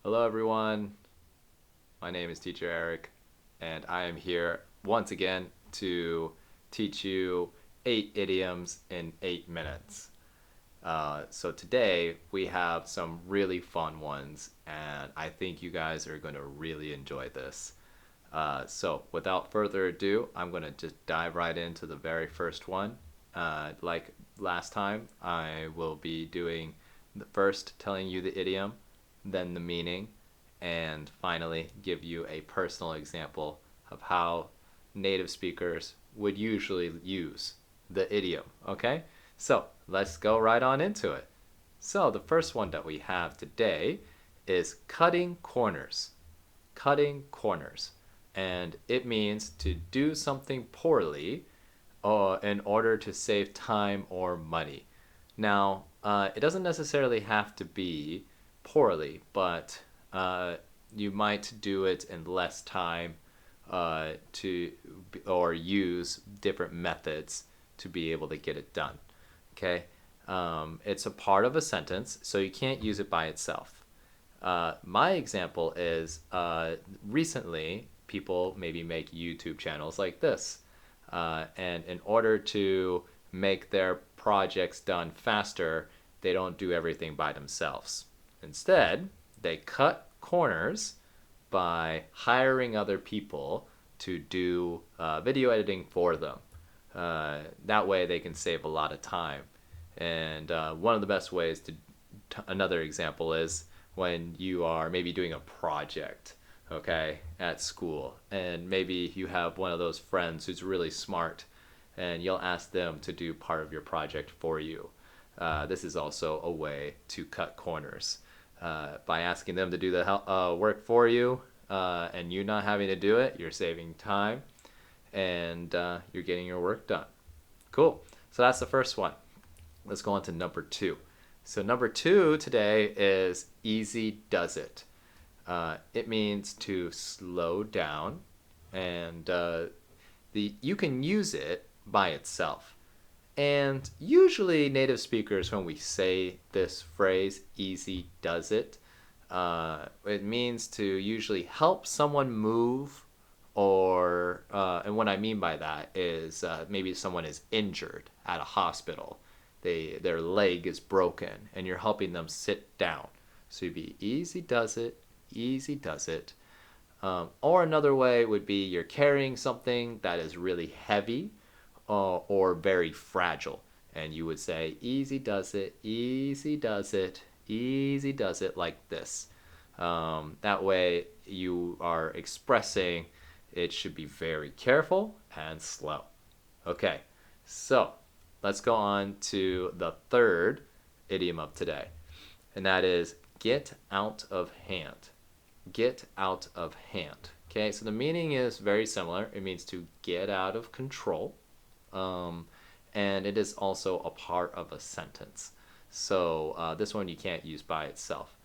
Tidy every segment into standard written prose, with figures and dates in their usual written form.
Hello, everyone. My name is Teacher Eric, and I am here once again to teach you 8 idioms in 8 minutes. So today we have some really fun ones, and I think you guys are going to really enjoy this. So without further ado, I'm going to just dive right into the very first one. Like last time, I will be doing the first telling you the idiom, then the meaning, and finally give you a personal example of how native speakers would usually use the idiom. Okay? So let's go right on into it. So the first one that we have today is cutting corners. Cutting corners. And it means to do something poorly in order to save time or money. Now, it doesn't necessarily have to be poorly, but you might do it in less time to or use different methods to be able to get it done. Okay, it's a part of a sentence, so you can't use it by itself. My example is recently people maybe make YouTube channels like this, and in order to make their projects done faster, they don't do everything by themselves. Instead, they cut corners by hiring other people to do video editing for them. That way, they can save a lot of time. And one of the best ways another example is when you are maybe doing a project, okay, at school, and maybe you have one of those friends who's really smart, and you'll ask them to do part of your project for you. This is also a way to cut corners. By asking them to do the work for you and you not having to do it, you're saving time and you're getting your work done. Cool. So that's the first one. Let's go on to number two. So, number two today is easy does it. It means to slow down, and you can use it by itself. And usually, native speakers, when we say this phrase, easy does it means to usually help someone move, and what I mean by that is maybe someone is injured at a hospital. Their leg is broken, and you're helping them sit down. So you'd be easy does it, easy does it. Or another way would be you're carrying something that is really heavy or very fragile. And you would say, easy does it, easy does it, easy does it, like this. That way you are expressing it should be very careful and slow. Okay, so let's go on to the third idiom of today, and that is get out of hand. Get out of hand. Okay, so the meaning is very similar. It means to get out of control, and it is also a part of a sentence. So this one you can't use by itself.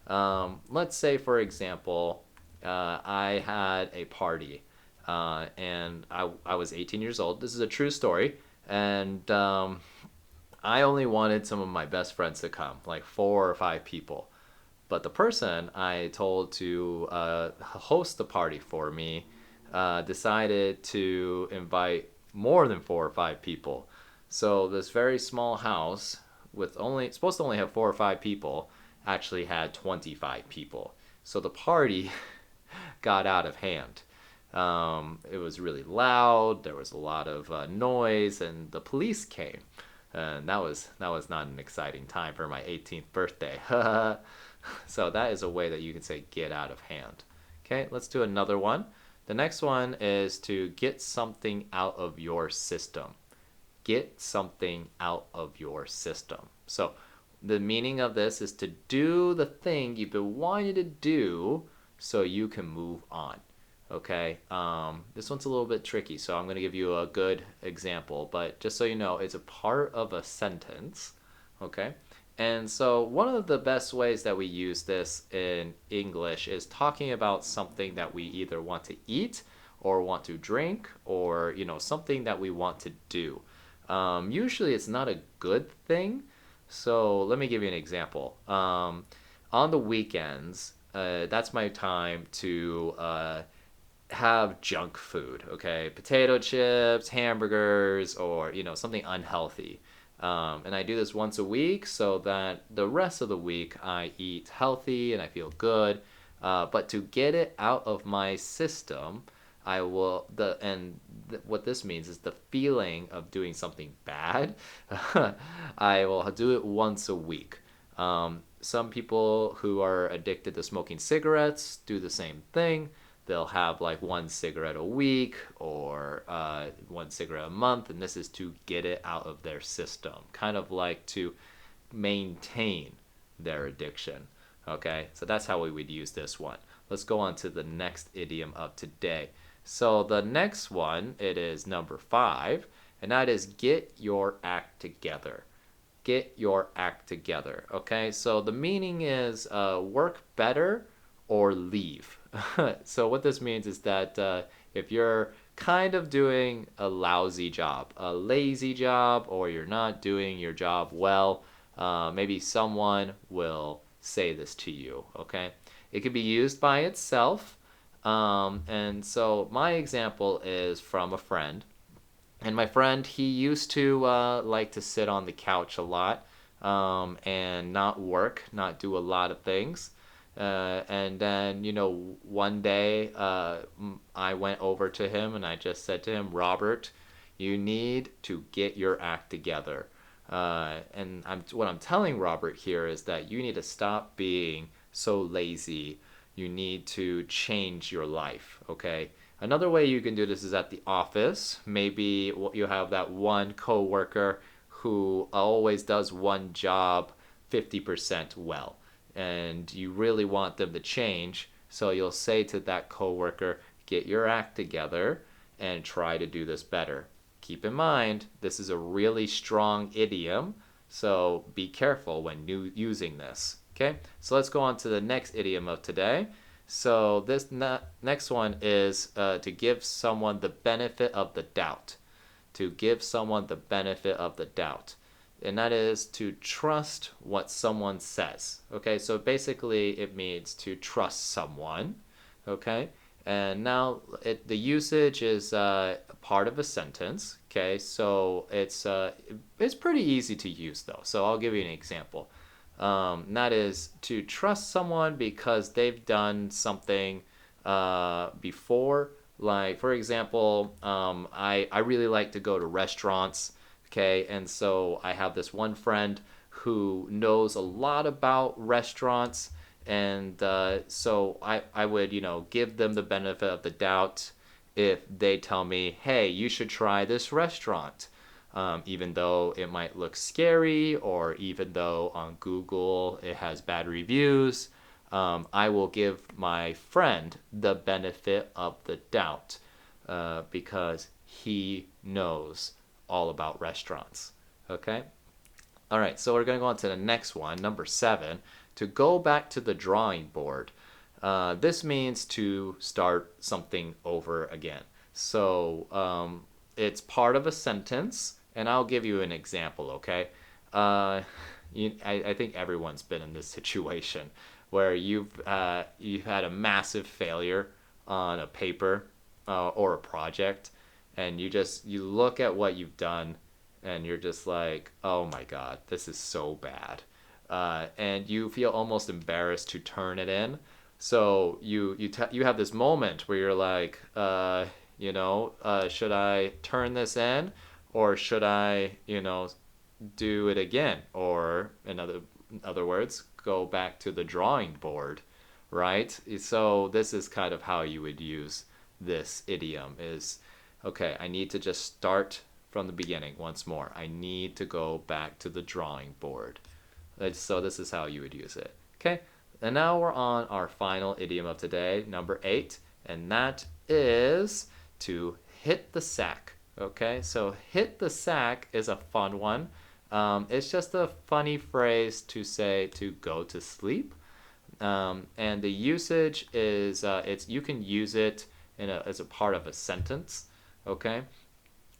Let's say, for example, I had a party, and I was 18 years old. This is a true story, and I only wanted some of my best friends to come, like 4 or 5 people. But the person I told to host the party for me decided to invite more than 4 or 5 people. So this very small house with only supposed to only have 4 or 5 people actually had 25 people. So the party got out of hand. It was really loud. There was a lot of noise, and the police came. And that was not an exciting time for my 18th birthday. So that is a way that you can say get out of hand. Okay, let's do another one. The next one is to get something out of your system. Get something out of your system. So the meaning of this is to do the thing you've been wanting to do so you can move on. Okay, this one's a little bit tricky, so I'm going to give you a good example, but just so you know, it's a part of a sentence. Okay, and so one of the best ways that we use this in English is talking about something that we either want to eat or want to drink, or something that we want to do. Usually it's not a good thing. So let me give you an example. On the weekends, that's my time to have junk food, okay? Potato chips, hamburgers, or, something unhealthy. And I do this once a week so that the rest of the week I eat healthy and I feel good. But to get it out of my system, I will what this means is the feeling of doing something bad. I will do it once a week. Some people who are addicted to smoking cigarettes do the same thing. They'll have like one cigarette a week or one cigarette a month, and this is to get it out of their system, kind of like to maintain their addiction. Okay, so that's how we would use this one. Let's go on to the next idiom of today. So the next one, it is number 5, and that is get your act together. Get your act together. Okay, so the meaning is work better or leave. So what this means is that if you're kind of doing a lousy job, a lazy job, or you're not doing your job well, maybe someone will say this to you. Okay, it could be used by itself. And so my example is from a friend. And my friend, he used to like to sit on the couch a lot and not work, not do a lot of things. And then, one day I went over to him and I just said to him, Robert, you need to get your act together. What I'm telling Robert here is that you need to stop being so lazy. You need to change your life, okay? Another way you can do this is at the office. Maybe you have that one coworker who always does one job 50% well, and you really want them to change. So you'll say to that coworker, get your act together and try to do this better. Keep in mind, this is a really strong idiom, so be careful when using this. Okay, so let's go on to the next idiom of today. So this next one is to give someone the benefit of the doubt. To give someone the benefit of the doubt. And that is to trust what someone says. Okay, so basically it means to trust someone. Okay, and now the usage is part of a sentence. Okay, so it's pretty easy to use though. So I'll give you an example. That is to trust someone because they've done something before. Like, for example, I really like to go to restaurants, okay? And so I have this one friend who knows a lot about restaurants. And so I would, give them the benefit of the doubt if they tell me, hey, you should try this restaurant. Even though it might look scary or even though on Google it has bad reviews, I will give my friend the benefit of the doubt because he knows all about restaurants. Okay? All right, so we're going to go on to the next one, number 7, to go back to the drawing board. This means to start something over again. So it's part of a sentence, and I'll give you an example, okay? I think everyone's been in this situation where you've had a massive failure on a paper or a project, and you look at what you've done, and you're just like, oh my God, this is so bad. And you feel almost embarrassed to turn it in. So you have this moment where you're like, should I turn this in or should I, do it again? Or in other words, go back to the drawing board, right? So this is kind of how you would use this idiom is, okay, I need to just start from the beginning once more. I need to go back to the drawing board. So this is how you would use it. Okay, and now we're on our final idiom of today, number 8, and that is to hit the sack. Okay, so hit the sack is a fun one. It's just a funny phrase to say to go to sleep. And the usage is you can use it as a part of a sentence. Okay,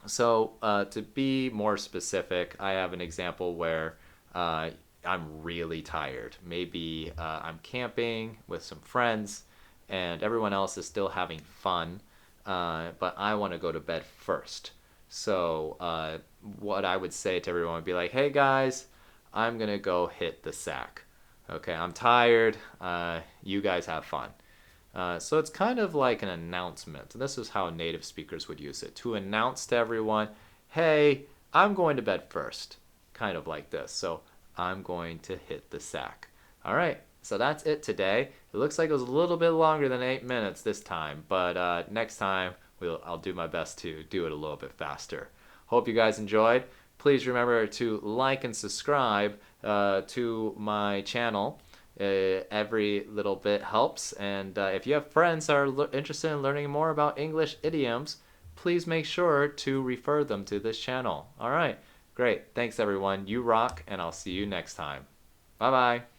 so to be more specific, I have an example where I'm really tired. Maybe I'm camping with some friends and everyone else is still having fun, but I want to go to bed first. So, what I would say to everyone would be like, hey guys, I'm going to go hit the sack. Okay, I'm tired. You guys have fun. So it's kind of like an announcement. This is how native speakers would use it to announce to everyone, hey, I'm going to bed first. Kind of like this. So I'm going to hit the sack. All right, so that's it today. It looks like it was a little bit longer than 8 minutes this time, but next time I'll do my best to do it a little bit faster. Hope you guys enjoyed. Please remember to like and subscribe to my channel. Every little bit helps. And if you have friends that are interested in learning more about English idioms, please make sure to refer them to this channel. All right, great. Thanks, everyone. You rock, and I'll see you next time. Bye bye.